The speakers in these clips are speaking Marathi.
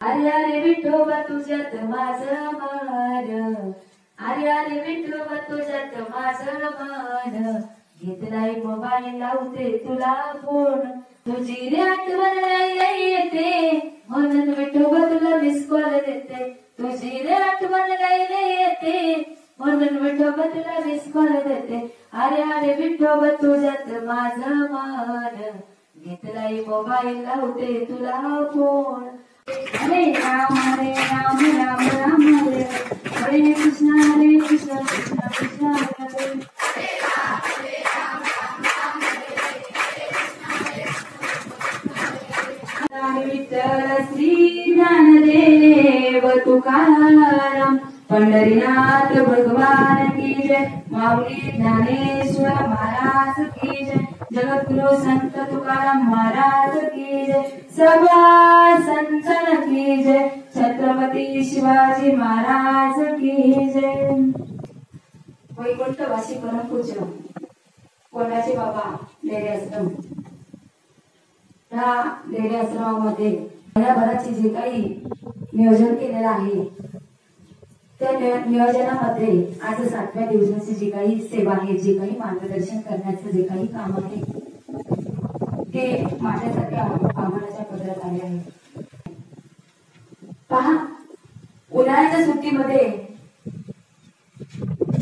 अरे अरे विठोबा तुझ्यात माझं मन, अरे अरे विठोबा तुझ्यात माझं मन, घेतलाय मोबाईल लावते तुला फोन, तुझी रे आठवण लई येते म्हणून विठोबा तुला मिस कॉल देते, तुझी रे आठवण लई येते म्हणून विठोबा तुला मिस कॉल देते. अरे अरे विठोबा तुझ्यात माझं मन, घेतलाय मोबाईल लावते तुला फोन. हरे राम राम राम हरे हरे कृष्ण कृष्ण कृष्ण हरे हरे. विठ्ठल श्री ज्ञानदेव तुकाराम पंढरीनाथ भगवान की जय, माऊली ज्ञानेश्वर महाराज की जय, जगद्गुरु संत तुकाराम महाराज की जय, सभा संतन की जय, छत्रपती शिवाजी महाराज की जय. वैकुंठवासी परमपूज्य कोणाचे बाबा लेरे आश्रम, ह्या लेरे आश्रमामध्ये महिन्याभराचे जे काही नियोजन केलेलं आहे त्या नियोजनामध्ये आज 7व्या दिवसाची जी काही सेवा आहे, जे काही मार्गदर्शन करण्याचं जे काही काम आहे ते माझ्यासाठी आव्हानाच्या पदरात आले आहे. पहा, उन्हाळ्याच्या सुट्टीमध्ये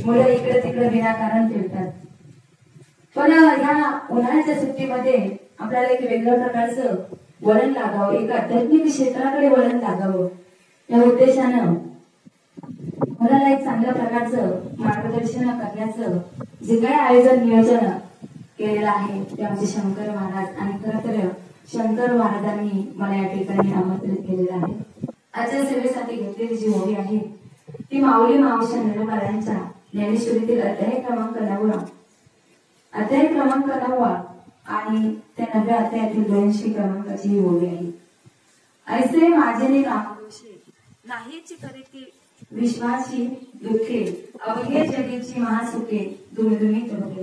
मुलं इकडे तिकडे विनाकारण फिरतात, पण ह्या उन्हाळ्याच्या सुट्टीमध्ये आपल्याला एक वेगळ्या प्रकारचं वळण लागावं, एक आध्यात्मिक क्षेत्राकडे वळण लागावं या उद्देशानं मुलाला एक चांगल्या प्रकारचं मार्गदर्शन करण्याचं जे काही आयोजन नियोजन केलेलं आहे ते आमचे शंकर महाराज, आणि खरं तर शंकर महाराजांनी मला या ठिकाणी आमंत्रित केलेलं आहे. आजच्या सेवेसाठी घेतलेली जी ओवी आहे ती माऊली मावशी नरमाळ्यांच्या ज्ञानेश्वरीतील अध्याय क्रमांक 9 आणि त्या 9व्या अध्यायातील 82 क्रमांकाची ही ओवी आहे. ऐसे माझे नामघोषे नाहीची करीती विश्वासी दुःखे, अवघे जगीची महासुखे दुर्दुनीत होते.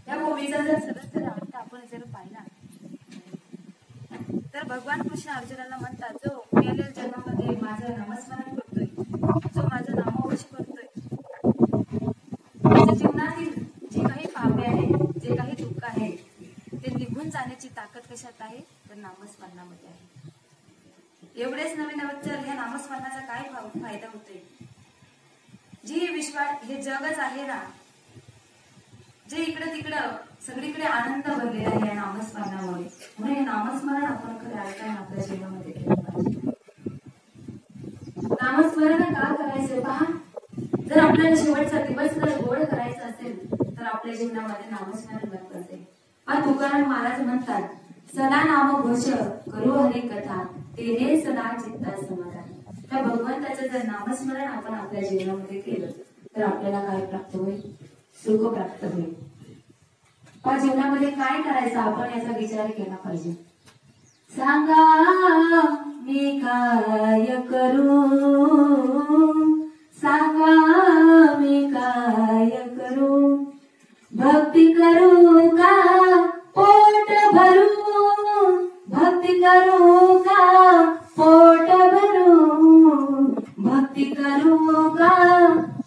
या ओवीचा जर सदस्य अर्थ आपण जर पाहिला तर भगवान कृष्ण अर्जुनाला म्हणतात, जो गेलेल्या जन्मामध्ये माझं नामस्मरण करतोय, जो माझं नामघोष करतोय, त्याच्या जीवनातील जी काही पापे आहे, जे काही दुःख आहे ते निघून जाण्याची ताकद कशात आहे तर नामस्मरणामध्ये आहे. एवढेच नवीन तर ह्या नामस्मरणाचा काय फायदा होतोय. जी हे जगच आहे ना, जे इकडे तिकडं सगळीकडे आनंद भरलेला आहे या नामस्मरणामुळे, म्हणून हे नामस्मरण आपण खरं आपल्या जीवनामध्ये केलं पाहिजे. नामस्मरण का करायचं पहा, जर आपल्याला शेवटचा दिवस जर गोड करायचा असेल तर आपल्या जीवनामध्ये नामस्मरण करत असेल. तुकाराम महाराज म्हणतात, सदा नाम घोष करू हरी कथा, तेने सदा चित्ता समाधान. त्या भगवंताचं जर नामस्मरण आपण आपल्या जीवनामध्ये केलं तर आपल्याला काय प्राप्त होईल, सुख प्राप्त होईल. जीवनामध्ये काय करायचं आपण याचा विचार केला पाहिजे. सांगा मी काय करू, सांगा मी काय करू, भक्ती करू का पोट भरू, भक्ती करू का पोट भरू, भक्ती करू का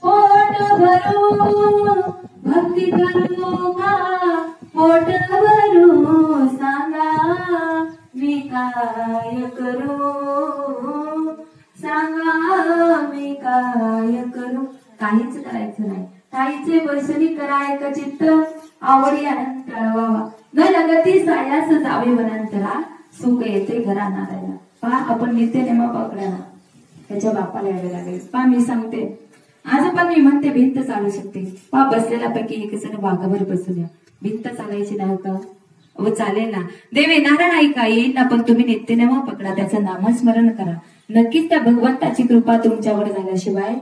पोट भरू, भक्ती करू का पोट भरू, सांगा मी काय करू, सांगा मी काय करू. काहीच करायचं नाही, काहीचे वैसनी कराय का चित्त, आवडी आनंद टळवावा, न लगती सायास जावे वनांतरा, सुख येते घरा नारायला. पहा, आपण नित्यनेमा पकडा ना, त्याच्या बापाला यावे लागेल. पहा, मी सांगते आज पण मी म्हणते भिंत चालू शकते. पहा, बसलेल्या पैकी एक जण वाघावर बसू द्या, भिंत चालायची नाही का, व चालेल ना, देव येणारा नाही का, येईल ना, पण तुम्ही नित्यनेमा पकडा, त्याचं नामस्मरण करा, नक्कीच त्या भगवंताची कृपा तुमच्यावर झाल्याशिवाय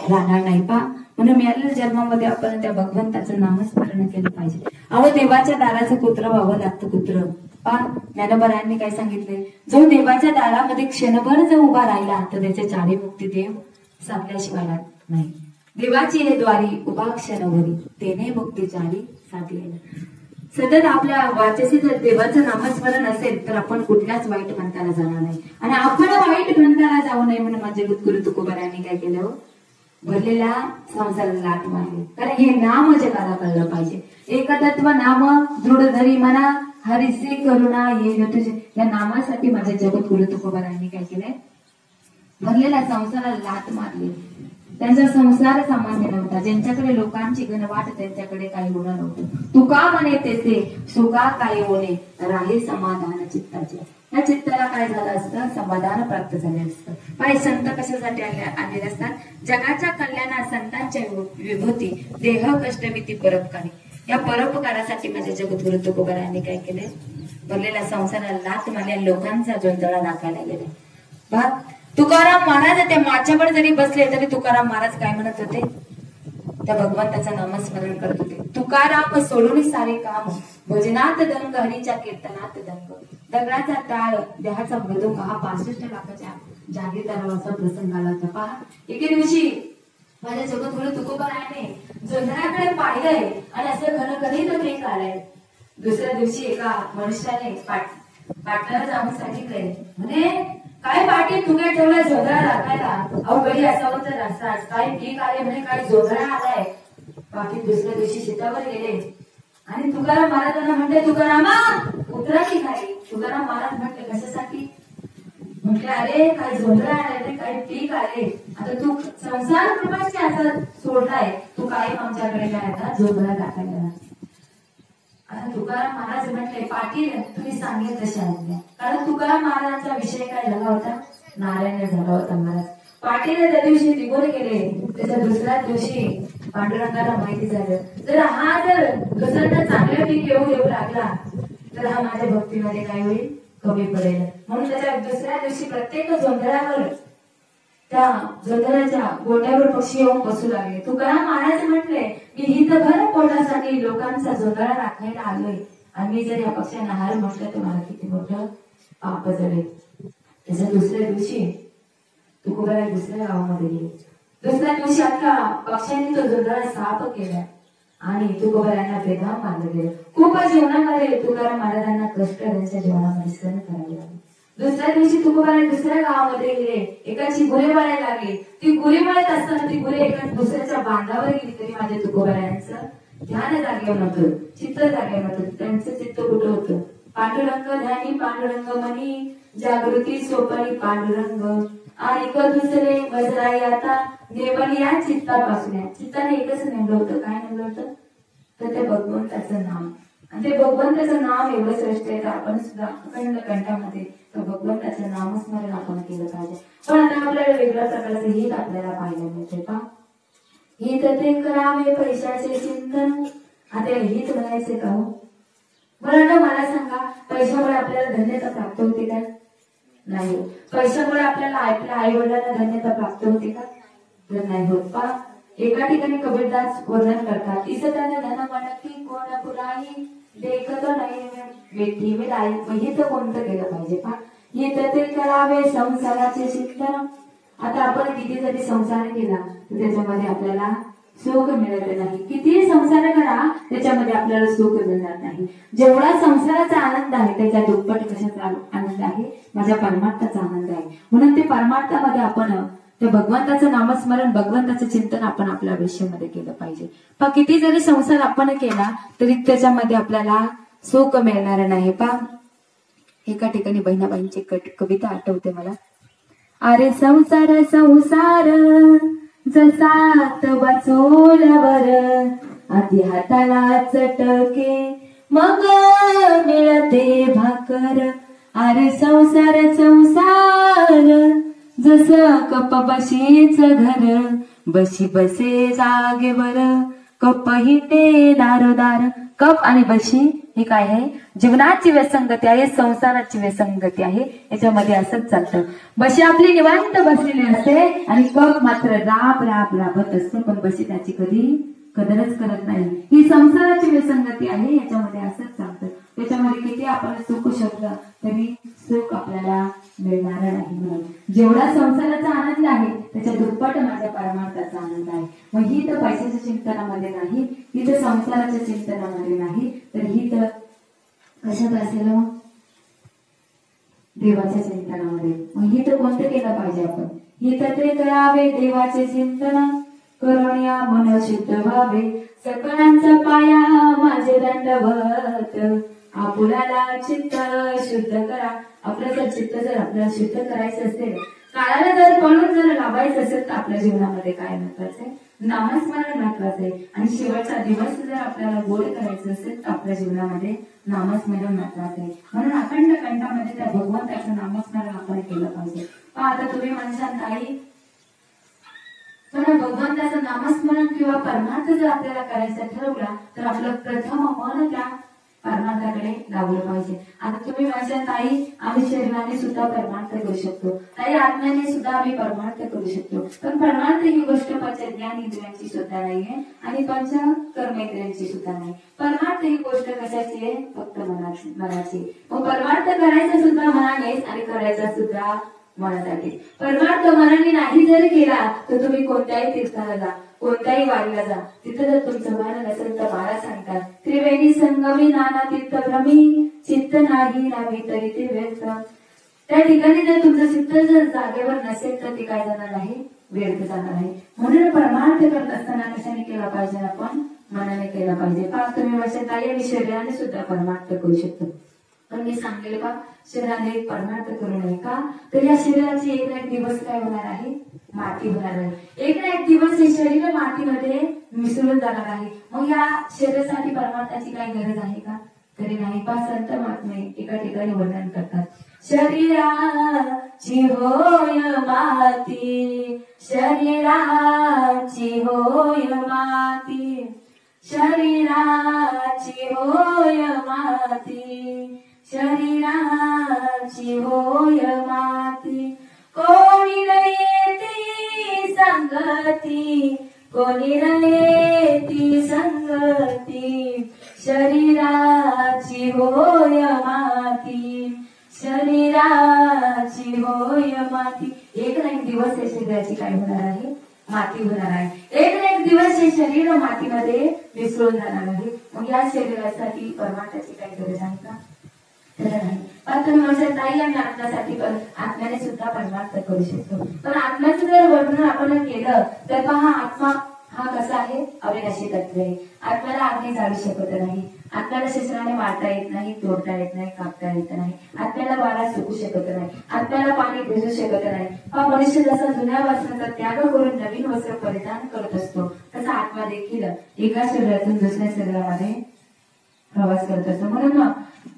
राहणार नाही. पहा, म्हणून मिळालेल्या जन्मामध्ये आपण त्या भगवंताचं नामस्मरण केलं पाहिजे. अहो, देवाच्या दाराचं कुत्र व्हावं लागतं, कुत्र. पहा, ज्ञानोबारायांनी काय सांगितले, जो देवाच्या दारामध्ये क्षणभर जर उभा राहिला तर त्याचे चारी मुक्ती देव साधल्याशिवाय नाही. देवाची हे द्वारी उभा क्षणभरी, तेने मुक्ती चारी साधलेला. सतत आपल्या वाचसी जर देवाचं नामस्मरण असेल तर आपण कुठल्याच वाईट पंथाला जाणार नाही. आणि आपण वाईट पंथाला जाऊ नये म्हणून माझे गुरु तुकोबारायांनी काय केलं, भरलेल्या संसाराला लाट मारली. कारण हे नाम जगाला कळलं पाहिजे. एकतत्व नाम दृढ धरी म्हणा, हरिसी करुणा ये तुझे. या नामासाठी माझ्या जगद्गुरु तुकोबारायांनी काय केलंय, भरलेल्या संसाराला लाट मारली. त्यांचा संसार सामान्य नव्हता. ज्यांच्याकडे लोकांची गणवाट त्यांच्याकडे काही होणं नव्हतं. तुका म्हणे तेथे सुका काय होणे, राहे समाधान चित्ताचे. या चित्ताला काय झालं असतं, समाधान प्राप्त झाले असतं. पण संत कशासाठी आलेले असतात, जगाच्या कल्याणात संतांच्या विभूती देह कष्टभीती परोपकारी. या परोपकारासाठी माझ्या जगद्गुरु तुकोबारायांनी काय केले, भरलेल्या संसाराला लाथ मारल्या, लोकांचा जोंधळा दाखवायला गेले. भाग तुकाराम महाराज त्या माच्यावर जरी बसले तरी तुकाराम महाराज काय म्हणत होते, त्या भगवंताचं नामस्मरण करत होते. तुकाराम सोडून सारे काम, भजनात दंग हरीच्या कीर्तनात दंग. दगडाचा टाळ देहाचा मृदुंग हा 65 लाखाच्या जागीरदाराचा प्रसंग आला होता. पहा, एके दिवशी माझ्या जगद्गुरु तुकोबारायाने जोंधळ्याकडे पाहिलंय आणि असं खणखणीत प्रेम आलंय. दुसऱ्या दिवशी एका मनुष्याने पाटलाला जाऊन सांगितलंय, म्हणे काय पाटील तुम्ही ठेवलाय जोंधळा राखायला, अवघडी असावं तर असाच. काय ठीक आले म्हणे, काय जोंधळा आलाय. पाटील दुसऱ्या दिवशी शेतावर गेले आणि तुकाराम महाराजांना म्हटले, तुकारामा उतरा की खाली. तुकाराम महाराज म्हटले, कशासाठी. म्हटले, अरे काय जोंधळा आलाय, काय पीक आले. आता तू संसार कृपाची असा सोडलाय, तू काय आमच्याकडे काय आता जोंधळा टाकायला. आता तुकाराम महाराज म्हटले, पाटील तुम्ही सांगेल तशा आज्ञा. कारण तुकाराम महाराजांचा विषय काय झाला होता, नारायण झाला होता महाराज. पाटील त्या दिवशी निघून गेले. त्याच्या दुसऱ्या दिवशी पांडुरंगाला माहिती झालं, जर दुसऱ्यांना चांगले पीक येऊ लागला तर हा माझ्या भक्तीमध्ये काय होईल, कमी पडेल. म्हणून त्याच्या दुसऱ्या दिवशी प्रत्येक जोंधळ्यावर, त्या जोंधळ्याच्या गोट्यावर पक्षी येऊन बसू लागले. तुकाराम महाराज म्हटले, मी हितभर पोटासाठी लोकांचा जोंधळा राखायला आलोय आणि मी जर या पक्ष्यांना हार म्हटलं तर मला किती मोठं पाप झाले. त्याच्या दुसऱ्या दिवशी तुकोबाराय दुसऱ्या गावामध्ये गेले. दुसऱ्या दिवशी आता पक्ष्यांनी तो जोंधळा साफ केला आणि तुकोबारायांना बेधाम मारलं गेलं. खूप जीवनामध्ये तुकाराम महाराजांना कष्ट त्यांच्या जीवनामध्ये सहन करावे लागले. दुसऱ्या दिवशी तुकोबाराय दुसऱ्या गावामध्ये गेले. एकाची गुरे वळायला लागली. ती गुरे वळत असताना ती गुरे एका दुसऱ्याच्या बांधावर गेली तरी माझ्या तुकोबारायांचं ध्यान जागेवर नव्हतं, चित्त जागेवर नव्हतं. त्यांचं चित्त कुठं होतं, पांडुरंग ध्यानी पांडुरंग मनी, जागृती सोपारी पांडुरंग आणि दुसरे वज्राई आता नेमली या चित्तापासून. चित्ताने एकच नेमलं होतं. काय नेमलं होतं, तर ते भगवंताचं नाम. आणि ते भगवंताचं नाम एवढं श्रेष्ठ आहे तर आपण सुद्धा अखंड कंठामध्ये तर भगवंताचं नामस्मरण आपण केलं पाहिजे. पण आता आपल्याला वेगळ्या प्रकारचं हित आपल्याला पाहायला मिळते. पहा, हित ते करावे पैशाचे चिंतन. आता हित म्हणायचे का हो, मला सांगा, पैशामुळे आपल्याला धन्यता प्राप्त होते का, नाही. पैशामुळे आपल्याला आपल्या आई वडिलांना धन्यता प्राप्त होते का, तर नाही होत. पहा, एका ठिकाणी कबीरदास वर्णन करतात, इसत्याने धन म्हणती कोण पुराही देखत नाही वेठी विदाई. हित कोणतं केलं पाहिजे. पहा, हित ते करावे संसाराचे चिंतन. आता आपण किती जरी संसार केला तर त्याच्यामध्ये आपल्याला सुख मिळत नाही. किती संसार करा त्याच्यामध्ये आपल्याला सुख मिळणार नाही. जेवढा संसाराचा आनंद आहे त्याच्या दुप्पट कशाचा आनंद आहे, माझ्या परमार्थाचा आनंद आहे. म्हणून ते परमार्थामध्ये आपण ते भगवंताचं नामस्मरण, भगवंताचं चिंतन आपण आपल्या आयुष्यामध्ये केलं पाहिजे. पण किती जरी संसार आपण केला तरी त्याच्यामध्ये आपल्याला सुख मिळणार नाही. पहा, एका ठिकाणी बहिणाबाईंची कविता आठवते मला. अरे संसार संसार जसा तवा चोलावर, आधी हाताला चटके मग मिळते भाकर. अरे संसार संसार जसं कप बशीच घर, बशी बसे जागेवर कप हिंडे दारोदार. कप आणि बशी ही काय आहे, जीवनाची व्यसंगती आहे, संसाराची व्यसंगती आहे. याच्यामध्ये असंच चालतं. बशी आपली निवांत बसलेली असते आणि कप मात्र राबत असतो, पण बशी त्याची कधी कदरच करत नाही. ही संसाराची व्यसंगती आहे. याच्यामध्ये असंच चालतं. त्याच्यामध्ये किती आपण सुख शोधलं तरी सुख आपल्याला मिळणार नाही. म्हणून जेवढा संसाराचा आनंद आहे त्याच्या दुप्पट माझ्या परमार्थाचा आनंद आहे. मग ही तर पैशाच्या चिंतनामध्ये नाही, ही तर संसाराच्या चिंतनामध्ये नाही, तर ही तर कशात असेल मग देवाच्या चिंतनामध्ये. मग ही तर कोणतं केलं पाहिजे आपण? ही तर ते करावे देवाचे चिंतन, करून या मन शुद्ध व्हावे, सकळांचा पाया माझे दंडवत, आपुलाला चित्त शुद्ध करा. आपलं जर चित्त जर आपल्याला शुद्ध करायचं असेल, काळाला जर पळून जर लाभायचं असेल, तर आपल्या जीवनामध्ये काय महत्वाचं आहे? नामस्मरण महत्वाचं आहे. आणि शेवटचा दिवस जर आपल्याला गोड करायचं असेल, तर आपल्या जीवनामध्ये नामस्मरण महत्वाचं आहे. म्हणून अखंड कंठामध्ये त्या भगवंताचं नामस्मरण आपण केलं पाहिजे. आता तुम्ही म्हणशाल ताई, पण भगवंताचं नामस्मरण किंवा परमार्थ जर आपल्याला करायचं ठरवला, तर आपलं प्रथम मन त्या परमार्थाकडे लावलं पाहिजे. आता तुम्ही म्हणशाल ताई, आम्ही शरीराने सुद्धा परमार्थ करू शकतो, ताई आत्म्याने सुद्धा आम्ही परमार्थ करू शकतो. पण परमार्थ ही गोष्ट पंच ज्ञान इंद्रियांची सुद्धा नाहीये आणि पंच कर्म इंद्रियांची सुद्धा नाही. परमार्थ ही गोष्ट कशाची आहे? फक्त मनाची. मग परमार्थ करायचा सुद्धा मनानेच आणि करायचा सुद्धा मनासाठी. परमार्थ मनाने नाही जर केला, तर तुम्ही कोणत्याही तीर्थाला जा, कोणत्याही वारीला जा, तिथं जर तुमचं मन नसेल, तर महाराज सांगतात, त्रिवेणी संगमी नाना तीर्थ भ्रमी, चित्त नाही नावी तरी ते व्यर्थ. त्या ठिकाणी जर तुमचं चित्त जर जागेवर नसेल, तर ते काय जाणार आहे? व्यर्थ जाणार आहे. म्हणून परमार्थ करत असताना कशाने केला पाहिजे? आपण मनाने केला पाहिजे. का तुम्ही म्हणता ताई शरीराने सुद्धा परमार्थ करू शकतो, पण मी सांगेल का शरीराने परमार्थ करू नये का? तर या शरीराची एक ना एक दिवस काय होणार आहे? माती होणार आहे. एक ना एक दिवस हे शरीर मातीमध्ये मिसळून जाणार आहे. मग या शरीरासाठी परमार्थाची काय गरज आहे का? तरी नाही. पाच संत महात्मे एका ठिकाणी वर्णन करतात, शरीराची होय माती, शरीराची होय माती, शरीराची होय माती, शरीराची होय माती, कोणी येती संगती, कोणी येती संगती, शरीराची होय माती, शरीराची होय माती. एक ना एक दिवस या शरीराची काय होणार आहे? माती होणार आहे. एक ना एक दिवस हे शरीर मातीमध्ये मिसळून जाणार आहे. मग या शरीरासाठी परमार्थाची काही गरज आहे का? नाही. पण तुम्ही म्हणशाल ताई आम्ही आत्म्यासाठी पण आत्म्याने सुद्धा परमार्थ करू शकतो. पण आत्म्याचं जर वर्णन आपण केलं, तर पहा आत्मा हा कसा आहे? अविनाशी तत्व आहे. आत्म्याला आग्नी जाळू शकत नाही, आत्म्याला शस्त्राने मारता येत नाही, तोडता येत नाही, कापता येत नाही, आत्म्याला वारा सुकू शकत नाही, आत्म्याला पाणी भिजू शकत नाही. हा मनुष्य जसा जुन्या वस्त्राचा त्याग करून नवीन वस्त्र परिधान करत असतो, तसा आत्मा देखील एका शरीरातून दुसऱ्या शरीरामध्ये प्रवास करत असतो. म्हणून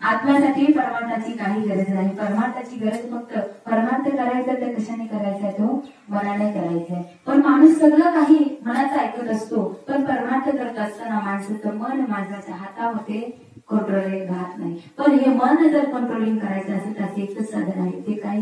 आत्म्यासाठी परमार्थाची काही गरज नाही. परमार्थाची गरज फक्त परमार्थ करायचा तर कशाने करायचा? तो मनाने करायचा. पण माणूस सगळं काही मनाचं ऐकत असतो, पण परमार्थ करत असताना माणसाचं मन माणसाच्या हातामध्ये कंट्रोल राहत नाही. पण हे मन जर कंट्रोलिंग करायचं असेल, त्याचे एकच साधन आहे. ते काय?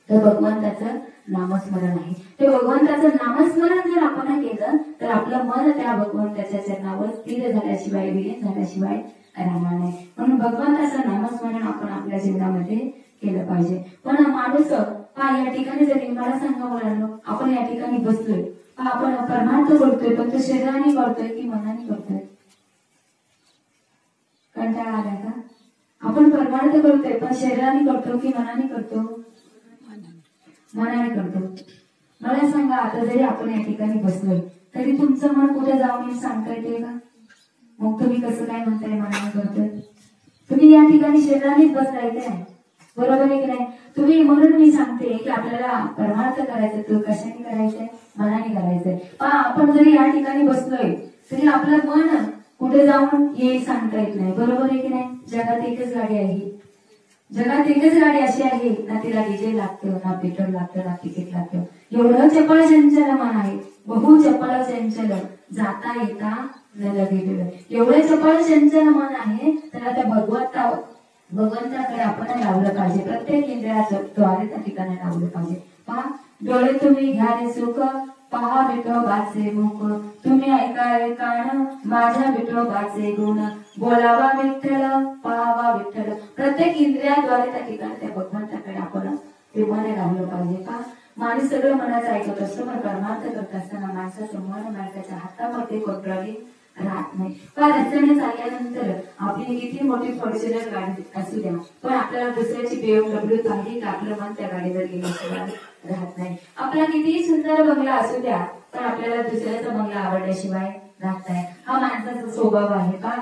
तर भगवंताचं नामस्मरण आहे. ते भगवंताचं नामस्मरण जर आपण केलं, तर आपलं मन त्या भगवंताच्या चरणावर स्थिर झाल्याशिवाय, विलीन झाल्याशिवाय राहणार नाही. म्हणून भगवंताचं नामस्मरण आपण आपल्या जीवनामध्ये केलं पाहिजे. पण माणूस या ठिकाणी जरी मला सांगा मुलांनो, आपण या ठिकाणी बसलोय, आपण परमार्थ करतोय, पण तो शरीराने करतोय की मनाने करतोय? कंटाळा आलाय का? आपण परमार्थ करतोय, पण शरीराने करतो की मनाने करतो? मनाने करतो. मला सांगा, आता जरी आपण या ठिकाणी बसलोय, तरी तुमचं मन कुठे जाऊन सांगता येते का? मग तुम्ही कसं काय म्हणताय मनाने करतोय? तुम्ही या ठिकाणी शरीरानेच बसलाय काय? बरोबर आहे की नाही? तुम्ही म्हणून मी सांगते की आपल्याला परमार्थ करायचं, तो कशाने करायचंय? मनाने करायचंय. पण आपण जरी या ठिकाणी बसलोय, तरी आपलं मन कुठे जाऊन हे सांगता येत नाही. बरोबर आहे की नाही? जगात एकच गाडी आहे, जगात एकच गाडी अशी आहे, ना तिला डिझेल लागतं, ना पेट्रोल लागतं, ना तिकीट लागतं. एवढं चपळ चंचल मन आहे, बहु चपळ चंचल, जाता येता न लगे. एवढे चपळ चंचल मन आहे, तर त्या भगवंताकडे आपण लावलं पाहिजे. प्रत्येक इंद्रियाच्या द्वारे त्या ठिकाणी लावलं पाहिजे. पहा, डोळे तुम्ही घ्या रे सुख, पहा विठोबाचे मुख, तुम्ही ऐका रे कान, माझ्या विठोबाचे गुण, बोलावा विठ्ठल, पहावा विठ्ठल. प्रत्येक इंद्रियाद्वारे त्या ठिकाणी त्या भगवंताकडे आपण ते मन लावलं पाहिजे. का माणूस सगळं मनाचं ऐकत असतो, पण परमार्थ करत असताना माणसाचं मन मालकाच्या हातामध्ये कंट्रोलिंग राहत नाही. पण रस्त्याने चालल्यानंतर आपली किती मोठी फॉर्च्युनर गाडी असू द्या, पण आपल्याला दुसऱ्याची BMW पाहिली का आपलं मन त्या गाडीवर गेल्याशिवाय राहत नाही. आपला कितीही सुंदर बंगला असू द्या, पण आपल्याला दुसऱ्याचा बंगला आवडल्याशिवाय राहत नाही. हा माणसाचा स्वभाव आहे का?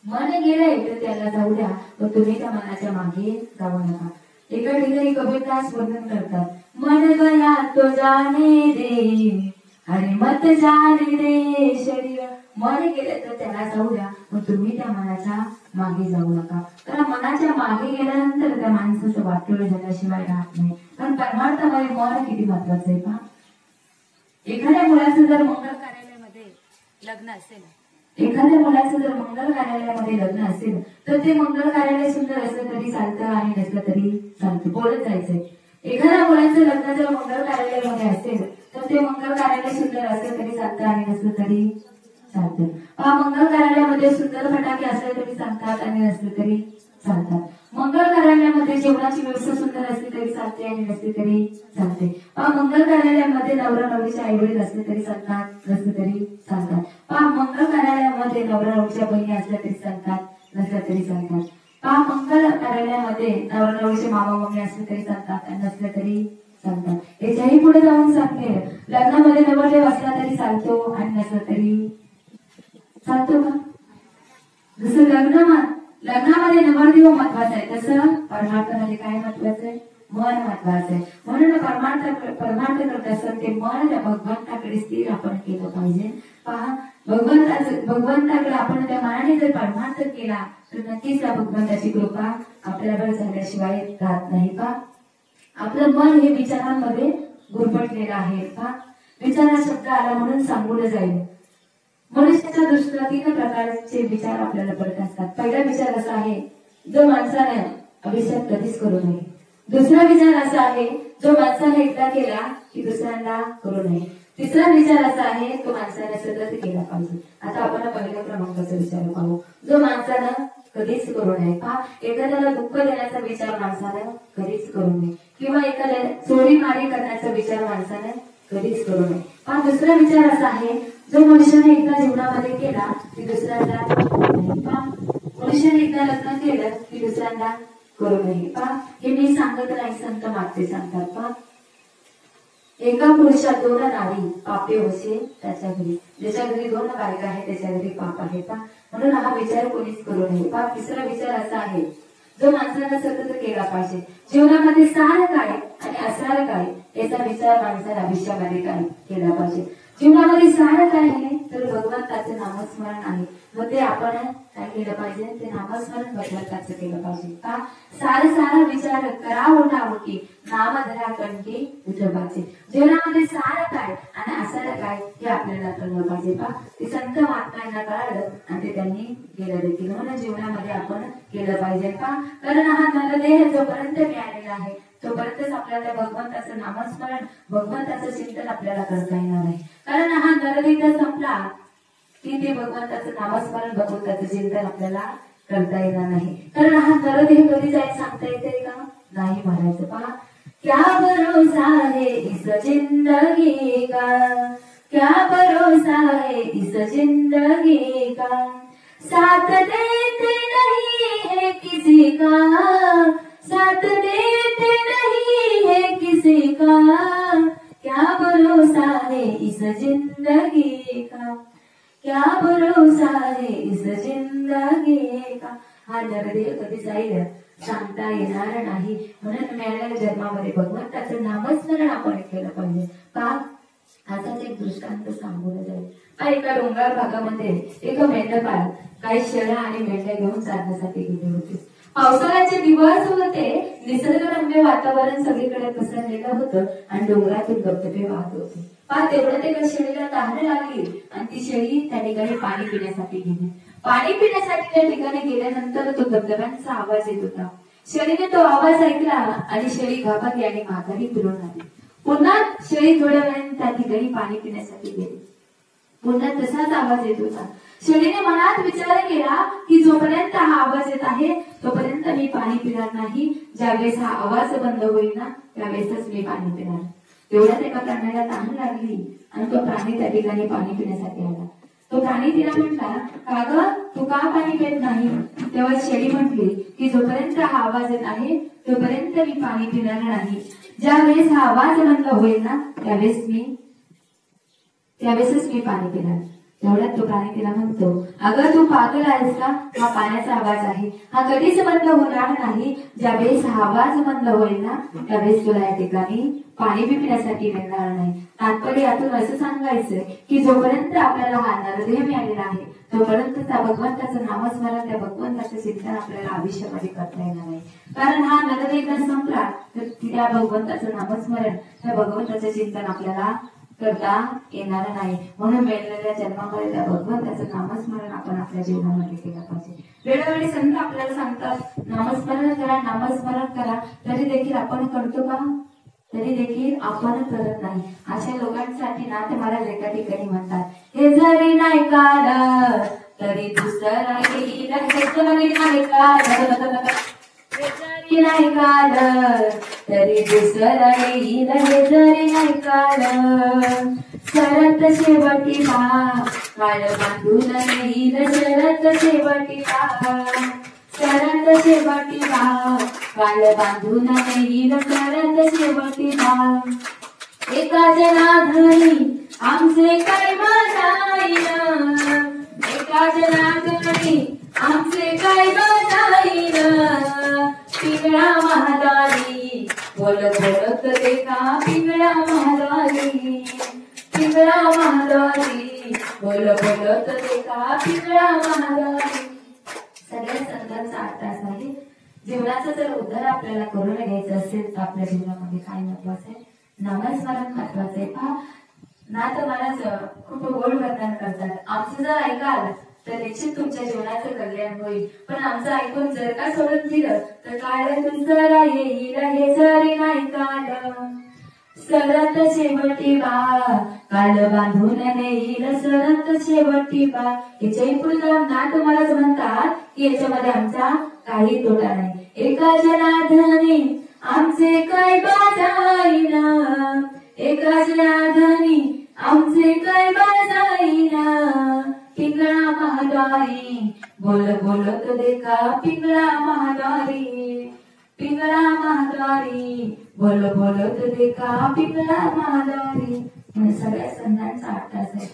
मन गेलंय तर त्याला जाऊ द्या, पण तुम्ही त्या मनाच्या मागे जाऊ नका. एका ठिकाणी कबीरदास वर्णन करतात, मन गया तो जाने दे, अरे मत जाने दे शरीर. मन गेलं तर त्याला जाऊ द्या, पण तुम्ही त्या मनाच्या मागे जाऊ नका. कारण मनाच्या मागे गेल्यानंतर त्या माणसाचं वाटोळ झाल्याशिवाय राहत नाही. कारण परमार्थामध्ये मन किती महत्वाचं आहे पहा. एखाद्या मुलाचं जर मंगल कार्यालयामध्ये लग्न असेल, एखाद्या मुलाचं जर मंगल कार्यालयामध्ये लग्न असेल तर ते मंगल कार्यालय सुंदर असलं तरी चालतं आणि नसलं तरी चालतं, बोलत जायचंय. एखाद्या मुलाचं लग्न जर मंगल कार्यालयामध्ये असेल तर ते मंगल कार्यालय सुंदर असलं तरी चालतं आणि नसलं तरी चालतं. मंगल कार्यालयामध्ये सुंदर फटाके असले तरी चालतात आणि नसले तरी चालतात. मंगल कार्यालयामध्ये जेवणाची व्यवस्था सुंदर असली तरी चालते आणि नसली तरी चालते. मंगल कार्यालयामध्ये नवरा नवरीचे आई वडील असले तरी चालतात, नसले तरी चालतात. मंगल कार्यालयामध्ये नवरा नवरीच्या बहिणी असल्या तरी चालतात, नसल्या तरी चालतात. मंगल कार्यालयामध्ये नवरा नवरीचे मामा मम्मी असले तरी चालतात आणि नसले तरी चालतात. याच्याही पुढे जाऊन सांगते, लग्नामध्ये नवरदेव असला तरी चालतो आणि नसला तरी चालतो का? जसं लग्नामध्ये नवरदेव महत्वाचा आहे, तसं परमार्थामध्ये काय महत्वाचं आहे? मन महत्वाचं आहे. म्हणून परमार्थ करत असत ते मन भगवंताकडे स्थिर आपण केलं पाहिजे. पहा, भगवंताकडे आपण त्या मनाने जर परमार्थ केला तर नक्कीच त्या भगवंताची कृपा आपल्यावर झाल्याशिवाय राहत नाही. पहा, आपलं मन हे विचारांमध्ये गुरफटलेलं आहे. पहा, विचारा शब्द आला म्हणून सांगून जाईल. मनुष्याच्या दृष्टीला 3 प्रकारचे विचार आपल्याला पडत असतात. पहिला विचार असा आहे, जो माणसाने अभिषेक कधीच करू नये. दुसरा विचार असा आहे, जो माणसाने एकदा केला की दुसऱ्यांदा करू नये. तिसरा विचार असा आहे, तो माणसाने सतत केला पाहिजे. आता आपण पहिल्या क्रमांकाचा विचार पाहू, जो माणसानं कधीच करू नये. पहा, एखाद्याला दुःख देण्याचा विचार माणसानं कधीच करू नये, किंवा एखाद्याला चोरी मारी करण्याचा विचार माणसाने कधीच करू नये. पहा, दुसरा विचार असा आहे, जो मनुष्याने एकदा जीवनामध्ये केला की दुसऱ्यांदा करू नये. पहा, मनुष्याने एकदा लग्न केलं की दुसऱ्यांदा करू नये. पहा, हे मी सांगत नाही, संत माते सांगतात. पहा, एका पुरुषात 2 नारी पापे होसे त्याच्या घरी. ज्याच्या घरी 2 बायका आहेत त्याच्या घरी पाप आहे. पहा, म्हणून हा विचार कोणीच करू नये. पहा, तिसरा विचार असा आहे, जो माणसाला सतत केला पाहिजे. जीवनामध्ये सार काय आणि असार काय याचा विचार माणसाला आयुष्यामध्ये काय केला पाहिजे. जीवनामध्ये सार काय आहे तर भगवंताचं नामस्मरण आहे. मग ते आपण काय केलं पाहिजे? ते नामस्मरण भगवंताचं केलं पाहिजे. का? सार विचार करा ओढावटी नाम धरा कंठी उजबाचे. जीवनामध्ये सार काय आणि असार काय हे आपल्याला कळलं पाहिजे. का ते संत महात्म्यांना कळलं आणि ते त्यांनी केलं देखील. म्हणून जीवनामध्ये आपण केलं पाहिजे. का कारण हा नरदेह जोपर्यंत मिळालेला आहे तोपर्यंतच आपल्याला भगवंताचं नामस्मरण भगवंताचं चिंतन आपल्याला करता येणार नाही. कारण हा नरदेह संपला की ते भगवंताचं नामस्मरण भगवंताचं चिंतन आपल्याला करता येणार नाही. कारण हा नरदेह कधी जाईल सांगता येते का? नाही म्हणायचं. पहा, क्या भरोसा है इस जिंदगी का, क्या भरोसा है इस जिंदगी का, साथ देते नहीं है किसी का, साथ देते नहीं है किसी का, क्या भरोसा है इस जिंदगी का, क्या भरोसा है इस जिंदगी का. हा नरदेह कधी जाईल सांगता येणार नाही. म्हणून मिळालेल्या जन्मामध्ये भगवंताचं नामस्मरण आपण केलं पाहिजे. का असाच एक दृष्टांत सांगून जाईल. एका डोंगराळ भागामध्ये एक मेंढपाळ काही शेळ्या आणि मेंढ्या घेऊन चालण्यासाठी गेले होते. पावसाळ्याचे दिवस होते, निसर्गरम्य वातावरण सगळीकडे पसरलेलं होतं आणि डोंगरातून धबधबे वाहत होते. तेवढं ते शेळीला तहान लागली आणि ती शेळी त्या ठिकाणी पाणी पिण्यासाठी गेली. पाणी पिण्यासाठी त्या ठिकाणी गेल्यानंतर तो धबधब्यांचा आवाज येत होता. शेळीने तो आवाज ऐकला आणि शेळी घाबरली आणि माघारी फिरून आली. पुन्हा शेळी थोड्या वेळाने त्या ठिकाणी पाणी पिण्यासाठी गेली. पुन्हा तसाच आवाज येत होता. शेळीने मनात विचार केला की जोपर्यंत हा आवाज येत आहे तोपर्यंत मी पाणी पिणार नाही. ज्यावेळेस हा आवाज बंद होईल ना त्यावेळेसच मी पाणी पिणार. तेवढ्यात एका प्राण्याला तहान लागली आणि तो प्राणी त्या ठिकाणी पाणी पिण्यासाठी आला. तो प्राणी तिला म्हटला, का ग तू का पाणी पित नाही? तेव्हा शेळी म्हटली की जोपर्यंत हा आवाज येत आहे तोपर्यंत मी पाणी पिणार नाही. ज्या वेळेस हा आवाज बंद होईल ना त्यावेळेसच मी पाणी पिणार. तेवढ्यात तो प्राणी तिला म्हणतो, अगं तू पागल आहेस का? हा पाण्याचा आवाज आहे, हा कधीच बंद होणार नाही. ज्यावेळेस हा आवाज बंद होईल ना त्यावेळेस तुला या ठिकाणी पाणी पिण्यासाठी मिळणार नाही. तात्पर्य यातून असं सांगायचं की जोपर्यंत आपल्याला हा नरदेह मिळालेला आहे तोपर्यंत त्या भगवंताचं नामस्मरण, त्या भगवंताचं चिंतन आपल्याला आयुष्यामध्ये करता येणार नाही. कारण हा नरदेह संपला तर त्या भगवंताचं नामस्मरण, त्या भगवंताचं चिंतन आपल्याला करता येणार नाही. म्हणून मिळालेल्या जन्मामध्ये त्या भगवंताचं नामस्मरण आपण आपल्या जीवनामध्ये केलं पाहिजे. वेळोवेळी संत आपल्याला सांगतात नामस्मरण करा, नामस्मरण करा, तरी देखील आपण करतो का? तरी देखील आपण करत नाही. अशा लोकांसाठी नाथ महाराज एका ठिकाणी म्हणतात, हे जरी नाही काढ तरी दुसरं येईल, हे जरी नाही काढ, हे जरी नाही काढ तरी दुसरं येईल, हे जरी नाही काढ. शरत शेवटी काळ बांधून येईल, शरत शेवटी शरत शेवटी काळ बांधून येईल, शरत शेवटी एका जनार्दनी आमचे काय बजाईन, एका जनार्दनी आमचे काय बजाईन. पिंगळा महादारी बोल बोलत देखा, पिंगळा महादारी, पिंगळा महादारी बोल बोलत देखा, पिंगळा महादारी. सगळ्या संतांचा अर्थ असा आहे, जीवनाचा जर उद्धार आपल्याला करून घ्यायचा असेल तर आपल्या जीवनामध्ये काय महत्वाचं आहे? नामस्मरण महत्वाचं आहे. पहा, नाथ महाराज खूप गोड वर्णन करतात. आमचं जर ऐकाल तर निश्चित तुमच्या जीवनाचं कल्याण होईल, पण आमचं ऐकून जर का सोडून दिलं तर काळ तुमचं येईल, हे जरी नाही काळ. सरत शेवटी काल बांधून नेईल, सरत शेवटी याच्याही पुढे नाथ महाराज म्हणतात की याच्यामध्ये आमचा काही तोटा नाही. एका जनार्दनी आमचे काय बाजाईन, एका जनार्दनी आमचे काय बाजाईन. पिंगळा महाद्वारी बोल बोलत देखा, पिंगळा महाद्वारी, पिंगळा महाद्वारी बोल बोलत देखा, पिंगळा महाद्वारी. सगळ्या संतांचा अर्थ असा आहे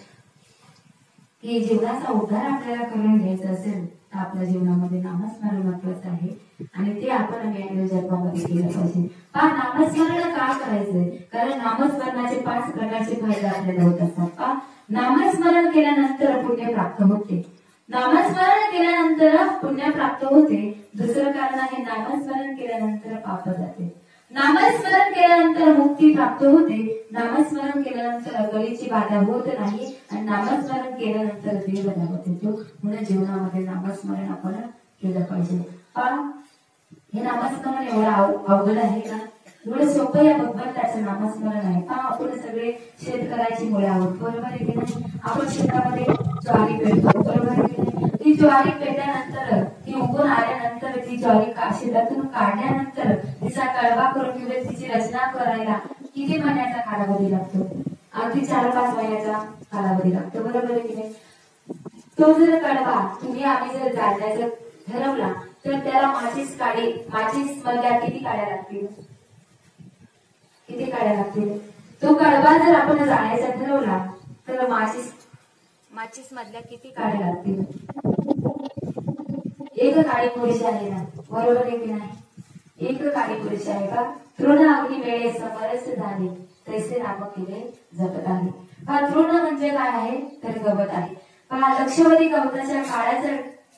की जीवनाचा उद्धार आपल्याला करून घ्यायचा असेल तर आपल्या जीवनामध्ये नामस्मरण महत्वाचं आहे आणि ते आपण वेगवेगळ्या जन्मामध्ये केलं पाहिजे. नामस्मरण का करायचंय? कारण नामस्मरणाचे 5 प्रकारचे फायदे आपल्याला होत असतात. नामस्मरण केल्यानंतर पुण्य प्राप्त होते, नामस्मरण केल्यानंतर पुण्य प्राप्त होते. दुसरं कारण आहे नामस्मरण केल्यानंतर पाप जाते, नामस्मरण केल्यानंतर मुक्ती प्राप्त होते, नामस्मरण केल्यानंतर अकलीची बाधा होत नाही आणि नामस्मरण केल्यानंतर देव लाभत येतो. म्हणून जीवनामध्ये नामस्मरण आपण केलं पाहिजे. हे नामस्मरण एवढं अवघड आहे का? एवढं सोपं या भगवंताचं नामस्मरण आहे. आपण सगळे शेतकऱ्याची मुळे आहोत, बरोबर आहे की नाही? आपण शेतामध्ये ज्वारी पेरतो, बरोबर आहे की नाही? ती ज्वारी पेरल्यानंतर, ती उगवून आल्यानंतर, ती ज्वारी शेतातून काढल्यानंतर तिचा कळवा करून किंवा तिची रचना करायला किती महिन्याचा कालावधी लागतो? अगदी 4-5 महिन्याचा कालावधी लागतो, बरोबर आहे की नाही? तो जर कडवा आम्ही जर जाळण्याचा ठरवला तर त्याला माचीस मधल्या किती काड्या लागतील? किती काड्या लागतील? तो कडवा जर आपण जाळायचा ठरवला तर माचीस मधल्या किती काड्या लागतील? एक काडी पुरेशी आहे ना, बरोबर आहे की नाही? एक काडी पुरेशी आहे का? तृण अग्नी वेळे समरस झाले तैसे नाम केले जगत आहे. तृण म्हणजे काय आहे? तर गवत आहे. लक्षवधी गवताच्या काळ्या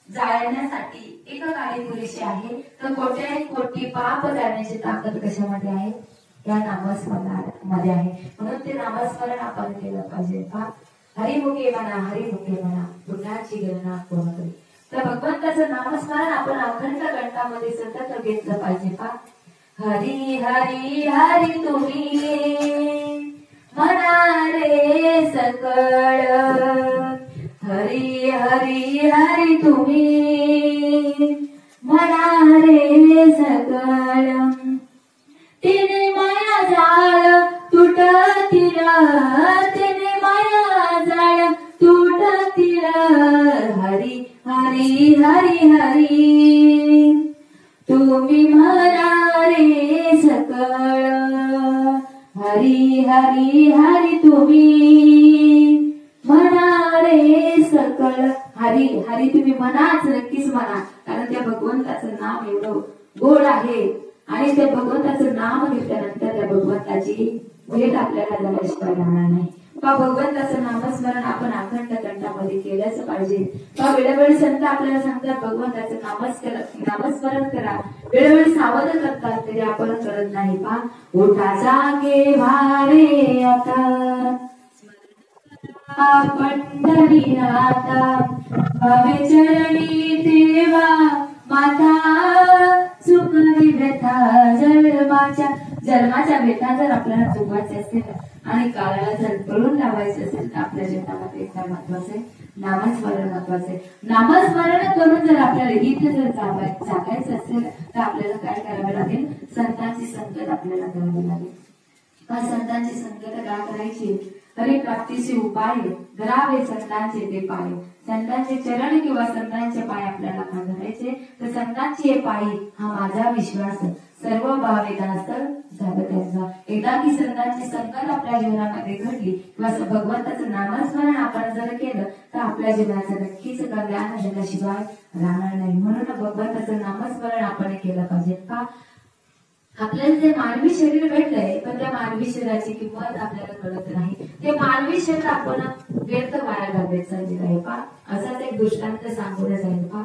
जाळण्यासाठी एक काडी पुरेशी आहे, तर कोटी पाप जाळण्याची ताकद कशामध्ये आहे? या नामस्मरणामध्ये आहे. म्हणून ते नामस्मरण आपण केलं पाहिजे. हरिमुखे म्हणा पुण्याची गणना कोण करी. तर भगवंताचं नामस्मरण आपण अखंड कंठामध्ये सतत घेतलं पाहिजे. हरी हरी हरी तुम्ही म्हणा रे सकळ, हरी हरी हरी तुम्ही म्हणा रे सकळ. तिने माया जाळ तुटला तेने माया जाळ्या तुटतील हरी हरी हरी हरी तुम्ही म्हणा रे सकळ हरी हरी हरी तुम्ही म्हणा रे सकळ हरी हरी तुम्ही म्हणाच नक्कीच म्हणा कारण त्या भगवंताचं नाम एवढं गोड आहे आणि त्या भगवंताचं नाम घेतल्यानंतर त्या भगवंताची भेट आपल्याला झाल्याशिवाय राहणार नाही भगवंताचं नामस्मरण आपण अखंड कंठामध्ये केलंच पाहिजे वेळोवेळी संत आपल्याला सांगतात भगवंताचं नामस्मरण करा वेळोवेळी सावध करतात तरी आपण करत नाही उठा जागे वारे आता पंढरीनाथा भावे चरणी देवा माता सुखवी व्यथा जन्माच्या व्यथा जर आपल्याला चुकवायचे असेल आणि काळाला जर पळून लावायचं असेल तर आपल्या जीवनामध्ये एकदम महत्वाचं आहे नामस्मरण महत्वाचं आहे नामस्मरण करून जर आपल्याला इथे जर जागायचं असेल तर आपल्याला काय करावे लागेल संतांची संगत आपल्याला करावी लागेल संतांची संगत का करायची हरिप्राप्तीचे उपाय धरावे संतांचे ते पाय संतांचे चरण किंवा संतांचे पाय आपल्याला का धरायचे तर संतांची हे पायी हा माझा विश्वास सर्व भाव एकास्त झालं त्यांचा एकदा की संतांची संगत आपल्या जीवनामध्ये घडली किंवा भगवंताचं नामस्मरण आपण जर केलं तर आपल्या जीवनाचं नक्कीच कल्याण झाल्याशिवाय राहणार नाही म्हणून भगवंताचं नामस्मरण आपण केलं पाहिजे का आपल्याला जे मानवी शरीर भेटलंय पण त्या मानवी शरीराची किंमत आपल्याला कळत नाही ते मानवी शरीर आपण व्यर्थ वाया घालवायचं आहे पा असाच एक दृष्टांत सांगून जाईल पा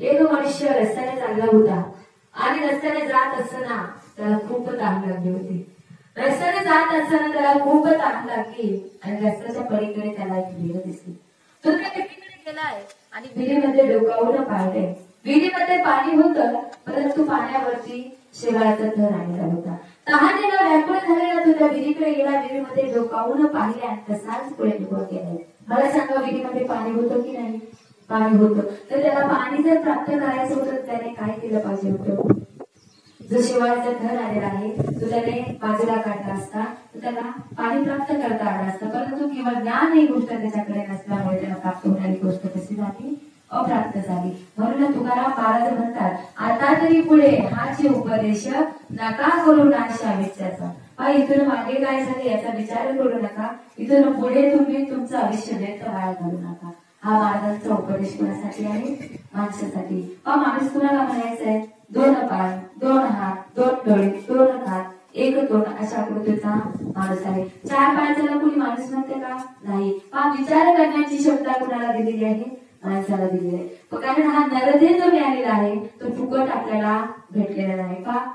एक मनुष्य रस्त्याने चालला होता आणि रस्त्याने जात असताना त्याला खूप तहान लागली होती रस्त्याने जात असताना त्याला खूप तहान लागली आणि रस्त्याच्या पलीकडे त्याला एक विहीर दिसली तो त्या विहिरीकडे गेलाय आणि विहिरीमध्ये डोकावून पाहिलंय विहिरीमध्ये पाणी होतं परंतु पाण्यावरती शेवाळाचा थर आलेला होता तहानेला व्याकुळ झालेला तो त्या विहिरीकडे गेला विहिरीमध्ये डोकावून पाहिले आणि तसाच पुढे निघून गेला मला सांगा विहिरीमध्ये पाणी होतं की नाही पाणी होतं तर त्याला पाणी जर प्राप्त करायचं होतं त्याने काय केलं पाहिजे होतं जो शेवाळाचा थर आलेला आहे तो त्याने बाजूला काढला असता तर त्याला पाणी प्राप्त करता आलं असतं परंतु केवळ ज्ञान ही गोष्ट त्याच्याकडे नसल्यामुळे त्याला प्राप्त होणारी गोष्ट कशी झाली अप्राप्त झाली म्हणून तुकाराम महाराज म्हणतात आता तरी पुढे हाची उपदेश नका करू नाशा विचाराचा इथून मागे काय झाले याचा विचार करू नका इथून पुढे तुम्ही तुमचं आयुष्य व्यर्थ वाया घालू नका हा महाराजांचा उपदेश कोणासाठी आहे माणसासाठी माणूस कुणाला म्हणायचा आहे दोन पाय दोन हात दोन डोळे दोन कान एक तोंड अशा आकृतीचा माणूस आहे चार पायाचा कोणी माणूस म्हणते का नाही विचार करण्याची क्षमता कुणाला दिलेली आहे माणसाला दिलेला आहे कारण हा नरदेह जो मिळालेला आहे तो फुकट आपल्याला भेटलेला नाही का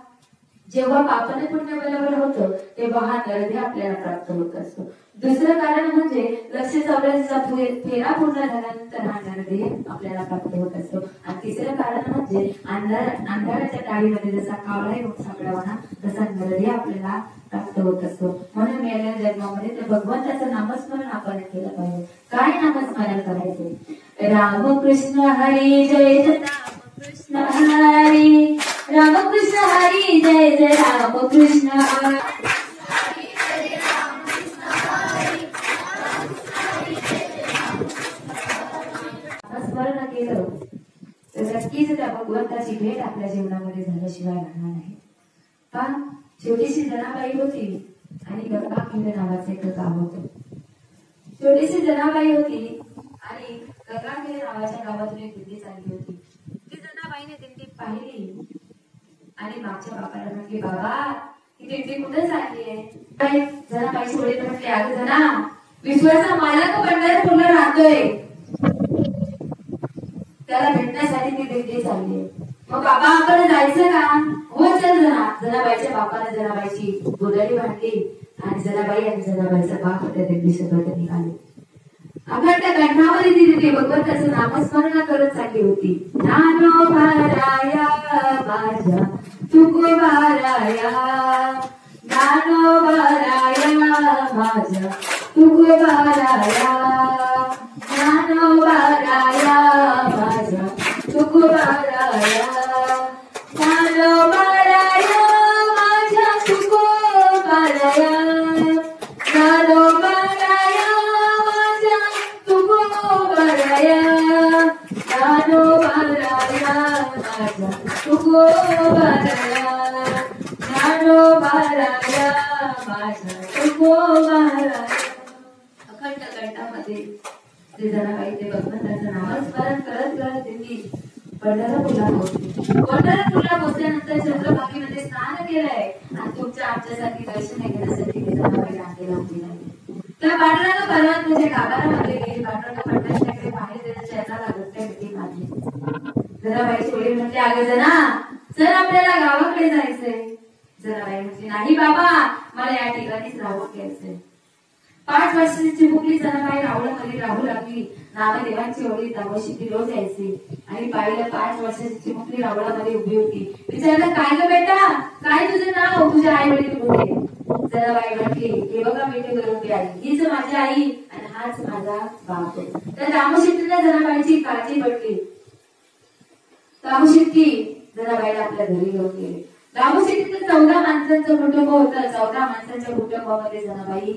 जेव्हा पापाने पुण्य बरोबर होतं तेव्हा हा नरदेह आपल्याला प्राप्त होत असतो दुसरं कारण म्हणजे लक्ष 84चा फेरा पूर्ण झाल्यानंतर हा नरदेह आपल्याला प्राप्त होत असतो आणि तिसरं कारण म्हणजे अंधाराच्या टाळीमध्ये जसा कावळा येऊन सापडावा ना तसा नरदेह आपल्याला प्राप्त होत असतो म्हणून मिळालेल्या जन्मामध्ये त्या भगवंताचं नामस्मरण आपण केलं पाहिजे काय नामस्मरण करायचे रामकृष्ण हरी जय जय रामकृष्ण हरी रामकृष्ण हरी जय जय रामकृष्ण स्मरण केलं तर नक्कीच त्या भगवंताची भेट आपल्या जीवनामध्ये झाल्याशिवाय राहणार नाही का छोटीशी जनाबाई होती आणि गंगाखेड नावाचं एक गाव होतं छोटीशी जनाबाई होती आणि गंगाखेड नावाच्या गावातून एक दिंडी चालली होती ती जनाबाईने दिंडी पाहिली आणि मागच्या बापाला म्हटली बाबा ही दिंडी कुठे चालली आहे जनाबाईची वडील म्हटले अगं जना विश्वाचा मालक पंढरपूरला राहतोय त्याला भेटण्यासाठी ती दिंडी चालली मग बाबाकडे जायचं का हो चल जनाबाईच्या बापाने जनाबाईची गोदडी बांधली आणि जनाबाई आणि जनाबाईचा बाप त्या दिंडीसोबत निघाले अखंड कंठामध्ये ती भगवंताचं नामस्मरण करत चालली होती ज्ञानोबाराया माझ्या तुकोबाराया ज्ञानोबाराया माझ्या तुकोबाराया ज्ञानोबाराया माझ्या तुकोबाराया ज्ञानोबाराया माझ्या तुकोबाराया तुको महाराज अखंड कंठामध्ये ते जनाबाई ते भगवंताचं नामस्मरण करत करत त्यांनी पंढरपूरला पोहोचले. पंढरपूरला पोहोचल्यानंतर चंद्रभागेमध्ये स्नान केलंय आणि तुमच्या आमच्यासाठी दर्शन घेण्यासाठी ते जनाबाई रांगेला उभी राहिली. त्या पांडुरंग पर्वताच्या गाभाऱ्यामध्ये गेली. पांडुरंग पंढरपूरकडे बाहेर देण्याच्या याला लागते मिठी मारली. जनाबाईचे वडील म्हणते अगं जना चल आपल्याला गावाकडे जायचंय. जनाबाई म्हणते नाही बाबा मला या ठिकाणीच राहून घ्यायचंय. 5 वर्षाची मुलगी जनाबाई राहुळामध्ये राहू लागली. नामदेवांची वडील दावशीची रोज यायचे आणि बाईला 5 वर्षाची मुलगी राहुळामध्ये उभी होती. विचारलं काय ग बेटा काय तुझं नाव तुझ्या आई वडील कुठे. जनाबाई म्हटली हे बघा बेटे बरोबर आली हीच माझी आई आणि हाच माझा बाप. त्या दामोशीतल्या जनाबाईची काळजी पडली. दामोशीतली जनाबाईला आपल्या घरी घेऊन गेले. दामोशीतलं 14 माणसांचं कुटुंब होतं. 14 माणसांच्या कुटुंबामध्ये जनाबाई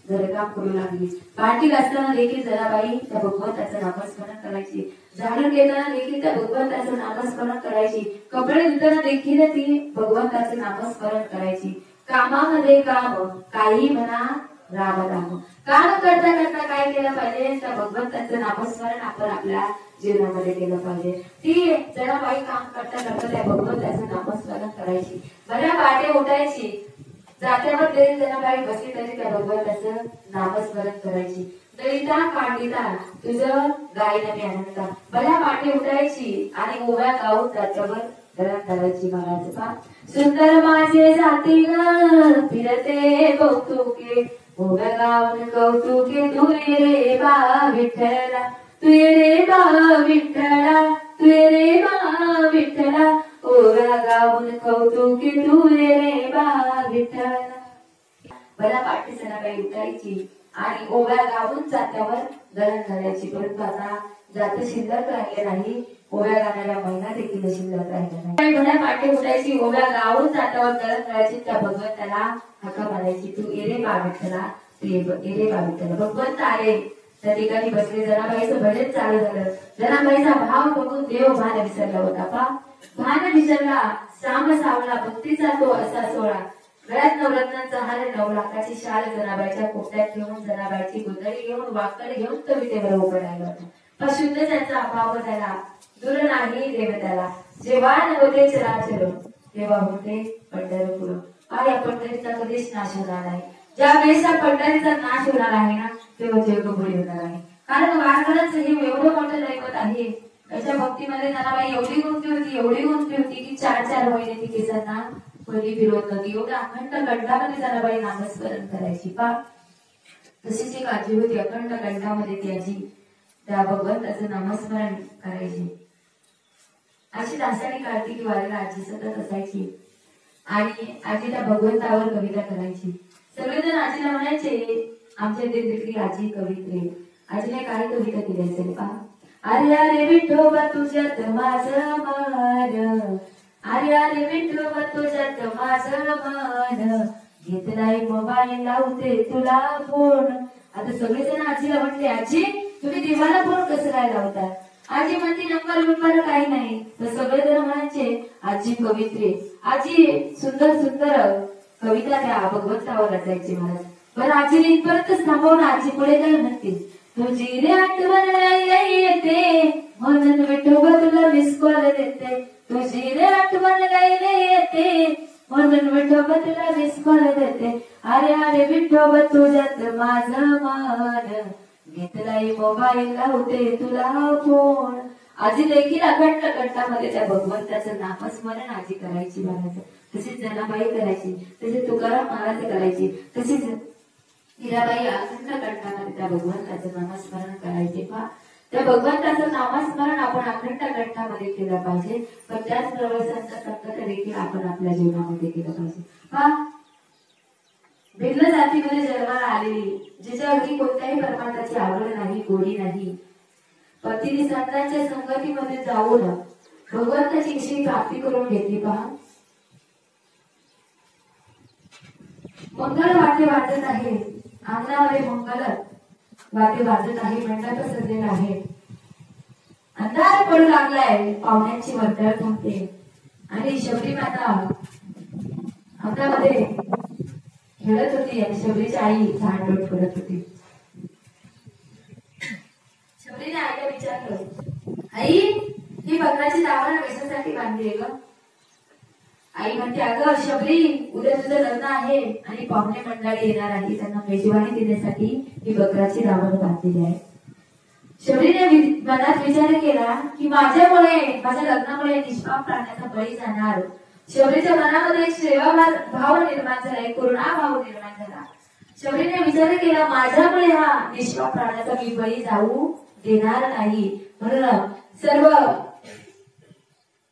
घरकाम करू लागली. भांडी घासताना देखील जनाबाई त्या भगवंताचं नामस्मरण करायची. झाडून घेताना देखील त्या भगवंताचं नामस्मरण करायची. कपडे धुताना देखील ती भगवंताचं नामस्मरण करायची. कामामध्ये काम काही म्हणा राम राम. काम करता करता काय केलं पाहिजे त्या भगवंताचं नामस्मरण आपण आपल्या जीवनामध्ये केलं पाहिजे. ती जनाबाई काम करता करता त्या भगवंताचं नामस्मरण करायची. बऱ्या पहाटे उठायची. जात्यावर तरी जनाबाई बसली तरी त्या भगवंताचं नामस्मरण करायची. दलिता कांडिता तुझं गायन मी आनंदा. बऱ्या पहाटे उठायची आणि ओव्या गाऊन जात्यावर धरण करायची. महाराज सुंदर माझे जाती ग फिरते कौतुके ओव्या गाऊन कौतुके तू रे बा विठ्ठला तू रे बा विठ्ठला तू रे बा विठ्ठला ओव्या गाऊन कौतुके तू रे बा विठ्ठला. बऱ्या पाठी जनाबाई उठायची आणि ओव्या गाऊन जात्यावर दळण घालायची. परंतु आता जात शिल्लक राहिले नाही. ओव्या गाण्याला महिना देखील शिल्लक राहिला नाही. बऱ्या पाठी उठायची ओव्या गाऊन जात्यावर दळण घालायची. त्या भगवंताला हाका मारायची तू एरे बा विठ्ठला तू एरे बा विठ्ठला. भगवंत आले त्या ठिकाणी बसले. जनाबाईचं भजन चालू झालं. जनाबाईचा भाव बघून देव भान विसरला होता. भान विसरला. श्याम सावला भक्तीचा तो असा सोहळा. गळ्यात नवरत्नांचा हार 9 लाखाची शाल जनाबाईच्या कोपऱ्यात घेऊन जनाबाईची गोंधळी घेऊन वाकड घेऊन कवितेवर उभं राहिला होता. पण शुद्ध त्यांचा अभाव त्याला दूर नाही देव त्याला. जेव्हा नवते चराचर तेव्हा होते पंढरपूर. काय या पंढरीचा कधीच नाश होणार नाही. ज्या वेळेस पंढरीचा नाश होणार आहे ना तेव्हा जगभरी होणार आहे. कारण वारकऱ्यांचं हे एवढं मोठं दैवत आहे. त्याच्या भक्तीमध्ये जनाबाई एवढी गुंतली होती की 4 महिने ती केसांना पहिली फिरवत नव्हती. एवढं अखंड कंठामध्ये जनाबाई नामस्मरण करायची. तशीच एक आजी होती. अखंड कंठामध्ये ती आजी त्या भगवंताचं नामस्मरण करायची. अशी आषाढी कार्तिकी वारीला आजी सतत असायची आणि आजी त्या भगवंतावर कविता करायची. सगळेजण आजीला म्हणायचे आमच्या देखील आजी कवित्रे. आजीने काय कविता केली असेल पहा. अरे अरे विठोबा तुझ्यात माझं मन अरे अरे विठोबा तुझ्यात माझं मन घेतलाय मोबाईल लावते तुला फोन. आता सगळेजण आजीला म्हटले आजी तुम्ही देवाला फोन कसं काय लावता. आजी म्हणते नंबर काही नाही. तर सगळेजण म्हणायचे आजी कवित्रे. आजी सुंदर सुंदर कविता त्या भगवंतावर रचायची. महाराज बरं आजीने इथपर्यंतच थांबवून आजी पुढे काय म्हणते तुझी रे आठवण येते म्हणून विठोबा तुला मिस कॉल देते. तुझी रे आठवण येते म्हणून विठोबा तुला मिस कॉल देते. अरे अरे विठोबा तुझ्यात माझं मन घेतलाय मोबाईल लावते तुला फोन. आजी देखील अखंड कंठामध्ये त्या भगवंताचं नामस्मरण आजी करायची. महाराज तशीच जनाबाई करायची. तसेच तुकाराम महाराज करायची. तशीच हिराबाई अखंड कंठामध्ये त्या भगवंताचं नामस्मरण करायचे. त्या भगवंताचं नामस्मरण आपण अखंड कंठामध्ये केलं पाहिजे. पण त्याच प्रवासांचा संकट देखील आपण आपल्या जीवनामध्ये केलं पाहिजे. भिन्न जातीमध्ये जन्माला आलेली जिच्या घरी कोणत्याही परमार्थाची आवड नाही गोडी नाही पण तिने संतांच्या संगतीमध्ये जाऊन भगवंताची विषयी प्राप्ती करून घेतली. पहा मंगल वाद्य वाजत आहे. अंगणामध्ये मंगल वाद्य वाजत आहे. मंडप सजलेला आहे. अंधार पडू लागलाय. पाहुण्यांची वर्दळ थांबते आणि शबरी माता अंगणामध्ये खेळत होती आणि शबरीची आई झाड लोट करत होती. शबरीने आईला विचारलं, आई ही बकराची दावण कशासाठी बांधली ग? आई म्हणते, अगं शबरी, उद्या तुझं लग्न आहे आणि पाहुणे मंडळी येणार आहे, त्यांना मेजवानी देण्यासाठी ही बकराची दावण बांधलेली आहे. शबरीने मनात विचार केला की माझ्यामुळे, माझ्या लग्नामुळे निष्पाप प्राण्याचा बळी जाणार. शबरीच्या मनामध्ये एक सेवाभाव भाव निर्माण झाला, एक करुणा भाव निर्माण झाला. शबरीने विचार केला, माझ्यामुळे हा निष्पाप प्राण्याचा मी बळी जाऊ देणार नाही. म्हणून सर्व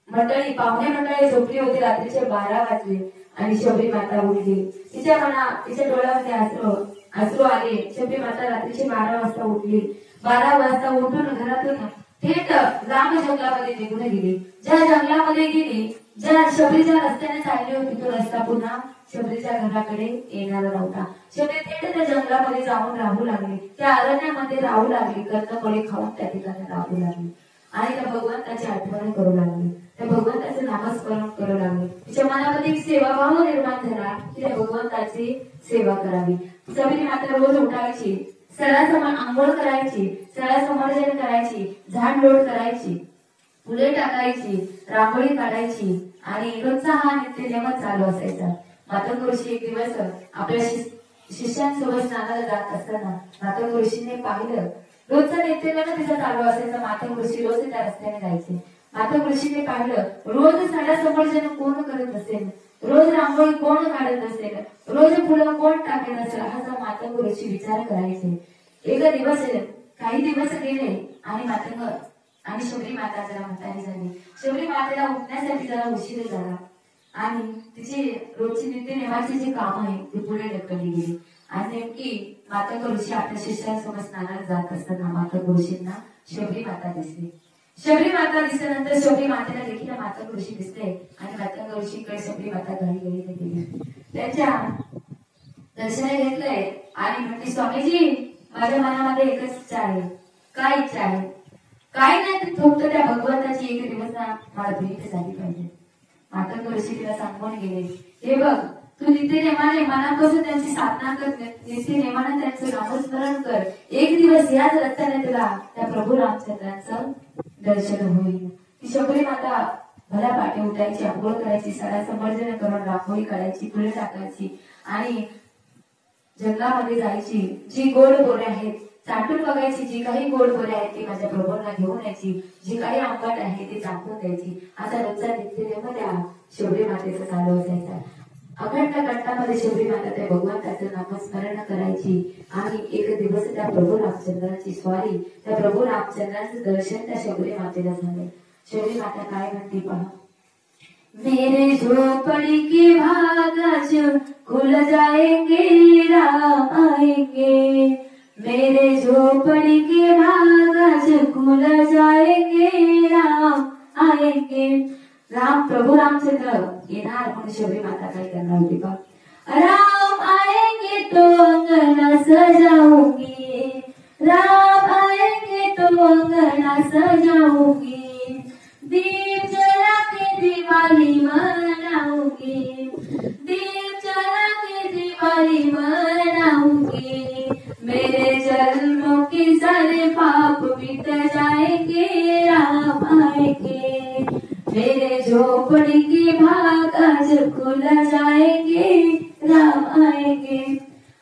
मंडळी, पाहुणे मंडळी झोपली होती. रात्रीचे 12 वाजले आणि शबरी माता उठली. तिच्या डोळ्यामध्ये अश्रू आले. शबरी माता रात्रीचे 12 वाजता उठली. 12 वाजता उठून घरातून थेट राम जंगलामध्ये निघून गेली. ज्या जंगलामध्ये गेली, ज्या शबरीच्या रस्त्याने चालली होती, तो रस्ता पुन्हा शबरीच्या घराकडे येणारा नव्हता. शबरी थेट त्या जंगलामध्ये जाऊन राहू लागली. त्या अरण्यामध्ये राहू लागली. कंदमुळे खाऊन त्या ठिकाणी राहू लागली आणि त्या भगवंताची आठवण करू लागली. त्या भगवंताचे नामस्मरण करू लागले. तिच्या मनामध्ये एक सेवाभाव निर्माण झाला की त्या भगवंताची सेवा करावी. शबरी माता रोज उठायची, सडासमोर आंघोळ करायची, सडासमोर्जन करायची, झाड लोट करायची, फुले टाकायची, रांगोळी काढायची आणि रोजचा हा नित्यनेम चालू असायचा. मातंग ऋषी एक दिवस आपल्या शिष्यांसोबत स्नानाला जात असताना मातंग ऋषीने पाहिलं. रोजचा नित्यनेम तिचा चालू असायचा. मातंग ऋषी रोज त्या रस्त्याने जायचे. मातंग ऋषीने पाहिलं, रोज सडासमोर्जन कोण करत असेल, रोज रांगोळी कोण काढत असेल, रोज फुलं कोण टाकत असेल, असा मातंग ऋषी विचार करायचे. काही दिवस गेले आणि मातंग आणि शबरी माता जरा म्हातारी झाली. शबरी मातेला उठण्यासाठी जरा उशीर झाला आणि तिची रोजची नित्यनेमाची जी काम आहे ती पुढे ढकलली गेली. आणि नेमकी मातंग ऋषी आपल्या शिष्यांसोबत स्नानाला जात असताना मातंग ऋषींना शबरी माता दिसली. शबरी माता दिसल्यानंतर शबरी मातेला देखील मातंग ऋषी दिसले आणि मातंग ऋषीकडे शबरी माता घाई गेली. त्यांच्या दर्शन घेतलंय आणि म्हणते, स्वामीजी, माझ्या मनामध्ये एकच इच्छा आहे. काय इच्छा आहे? काय नाही, फक्त त्या भगवंताची एक दिवस मला भेट झाली पाहिजे. मातंग ऋषी तिला सांगून गेले, हे बघ, तू नित्यनेमाने मनापासून त्यांची साधना कर, नित्यनेमाने त्यांचं नामस्मरण कर. एक दिवस याच रस्त्याने तुला त्या प्रभू रामचंद्रांचं दर्शन होईल. ती शबरी माता भल्या पाठी उठायची, आंघोळ करायची, सडासमर्जन करून रांगोळी काढायची, फुले टाकायची आणि जंगलामध्ये जायची. जी गोड बोरे आहेत चाटून बघायची, जी काही गोड बोरे आहेत ती माझ्या प्रभूंना घेऊन यायची, जी काही आंबट आहे ती टाकून द्यायची. असा रोजचा नित्यनेम त्या शबरी मातेचा चालू असायचा. अखंड कंठामध्ये शबरी माता त्या भगवंताचं नामस्मरण करायची आणि एक दिवस त्या प्रभू रामचंद्राची स्वारी, त्या प्रभू रामचंद्राचं दर्शन त्या शबरी मातेला झाले. शबरी माता काय म्हणते पहा, मेरे झोपड़ी के भागाज खुल जाएंगे, राम आएंगे. मेरे झोपड़ी के भागाज खुल जाएंगे, राम आएंगे. राम प्रभू रामचंद्र येणार म्हणून शबरी माता काय करणार होती का? राम आएंगे तो अंगना सजाऊंगी, राम आएंगे तो अंगना सजाऊंगी. दीप जला के दिवाली मनाऊंगी, दीप जला के दिवाली मनाऊंगी. मेरे जन्मों के सारे पाप मिट जाएंगे, राम आएंगे. मेरे झोपड़ी के भाग आज खुल जाएंगे, राम आएंगे.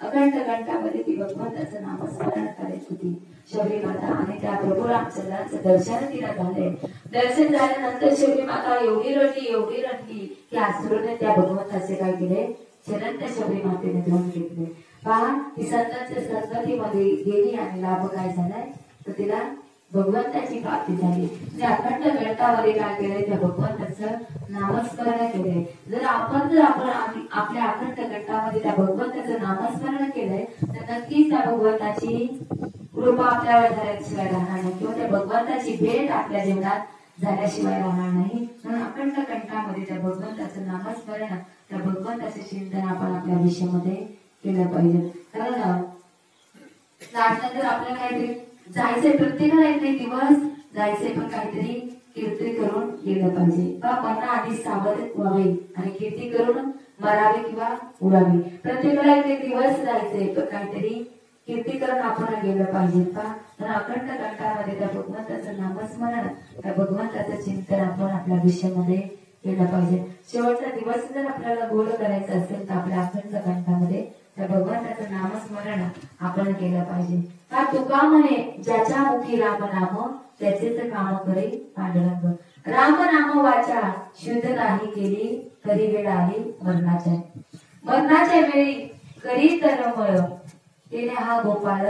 अखंड कंठामध्ये ती भगवंताचं नामस्मरण करत होती शबरी माता आणि त्या प्रभू रामचंद्रांचं दर्शन तिला झाले. दर्शन झाल्यानंतर शबरी माता एवढी रडली की अश्रूने त्या भगवंताचे काय केले, चरण त्या शबरी मातेने धुवून घेतले. पहा, ती संतांच्या संगतीमध्ये गेली आणि लाभ काय झालाय तर तिला भगवंताची प्राप्ती झाली. त्या अखंड कंठामध्ये काय केलंय, त्या भगवंताचं नामस्मरण केलंय. जर आपण आपल्या अखंड कंठामध्ये त्या भगवंताचं नामस्मरण केलंय तर नक्कीच त्या भगवंताची कृपा आपल्यावर झाल्याशिवाय राहणार नाही किंवा त्या भगवंताची भेट आपल्या जीवनात झाल्याशिवाय राहणार नाही. म्हणून अखंड कंठामध्ये त्या भगवंताचं नामस्मरण, त्या भगवंताचे चिंतन आपण आपल्या आयुष्यामध्ये केलं पाहिजे. कारण त्यानंतर आपल्याला काहीतरी जायचंय, प्रत्येकाला एक दिवस जायचंय, पण काहीतरी कीर्ती करून गेलं पाहिजे. पण आधी सावध व्हावे आणि कीर्ती करून मरावी किंवा उडावी. प्रत्येकाला एक दिवस जायचंय काहीतरी कीर्तीकरण आपण गेलं पाहिजे का. तर अखंड कंठामध्ये त्या भगवंताचं नामस्मरण, त्या भगवंताचं चिंतन आपण आपल्या आयुष्यामध्ये केलं पाहिजे. शेवटचा दिवस जर आपल्याला गोड करायचा असेल तर आपल्या अखंड कंठामध्ये त्या भगवंताचं नामस्मरण आपण केलं पाहिजे. का तुका म्हणे ज्याच्या मुखी राम नाम त्याचेच काम करी पांडुरंग. राम नाम वाचा शुद्ध नाही केली तरी वेळ आली मरणाच्या वेळी करी तरमळ केले हा गोपाळ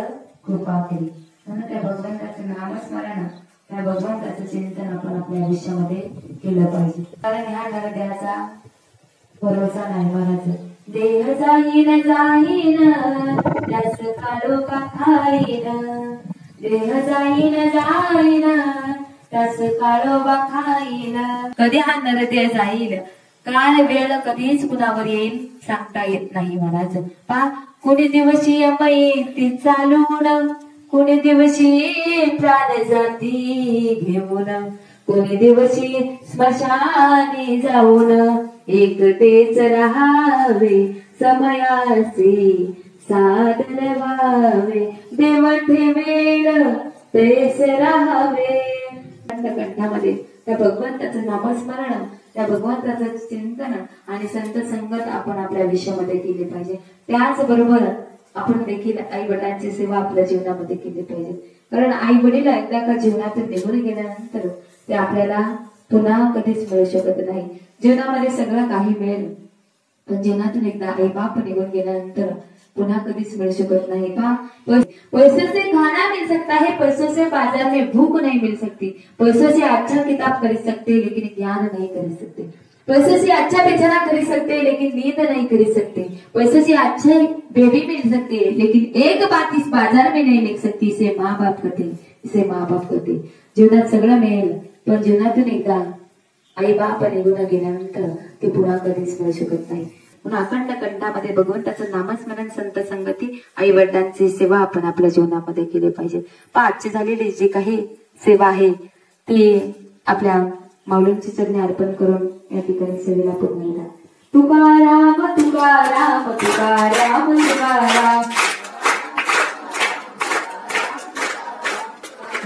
कृपा केली. म्हणून त्या भगवंताचं नामस्मरण, त्या भगवंताचं चिंतन आपण आपल्या आयुष्यामध्ये केलं पाहिजे. कारण ह्या नरद्याचा भरोसा नाही. महाराज देह जाईन त्यास काढो का खाईन. देह जाईन त्यास काढो बा खाईन. कधी हा नरदेह जाईल, काळ वेळ कधीच कुणावर येईल सांगता येत नाही. महाराज पा कुणी दिवशी ती चालून, कुणी दिवशी प्राण जाती घेऊन, कुणी दिवशी स्मशानी जाऊन एकटेच राहावे समयासी सादर व्हावे. देव ठेवेल तेच राहावे. कंठामध्ये त्या भगवंताचं नामस्मरण, त्या भगवंताचं चिंतन आणि संत संगत आपण आपल्या आयुष्यामध्ये केली पाहिजे. त्याचबरोबर आपण देखील आई वडिलांची सेवा आपल्या जीवनामध्ये केली पाहिजे. कारण आई वडील एकदा का जीवनातून निघून गेल्यानंतर ते आपल्याला पुन्हा कधीच मिळू शकत नाही. जीवनामध्ये सगळं काही मिळेल पण जीवनातून एकदा आई बाप निघून गेल्यानंतर पुन्हा कधीच मिल शकत नहीं का। पैसों से खाना मिल सकता है, पैसों से बाजार में भूख नहीं मिल सकती। पैसों से अच्छा किताब खरीद सकते लेकिन ज्ञान नहीं खरीद सकते। पैसों से अच्छा बिछाना खरीद सकते लेकिन नींद नहीं खरीद सकते। पैसों से अच्छे बेबी मिल सकते लेकिन एक बात इस बाजार में नहीं लिख सकती, इसे माँ बाप करते, इसे माँ बाप करते। जीवनात सगळं मिळेल पण जीवनातून एकदा आई बाप निघून गेल्यानंतर ते पुन्हा कधीच मिळू शकत नाही। म्हणून अखंड कंठामध्ये भगवंताचं नामस्मरण, संत संगती, आई वडिलांची सेवा आपण आपल्या जीवनामध्ये केली पाहिजे। आजची झालेली जी काही सेवा आहे ती आपल्या माऊलींची चरणी अर्पण करून या ठिकाणी सेवेला पूर्ण करा। तुकाराम तुकाराम तुकाराम तुकाराम,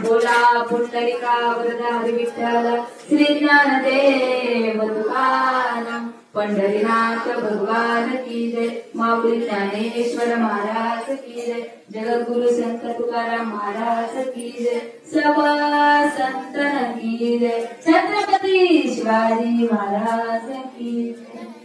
बोला पुंडलिका वरदा हरी विठ्ठल श्री ज्ञानदेव तुकाराम, पंढरीनाथ भगवान की जय, माऊली ज्ञानेश्वर महाराज की जय, जगद्गुरु संत तुकाराम महाराज की जय, सब संतन की जय, छत्रपती शिवाजी महाराज की जय।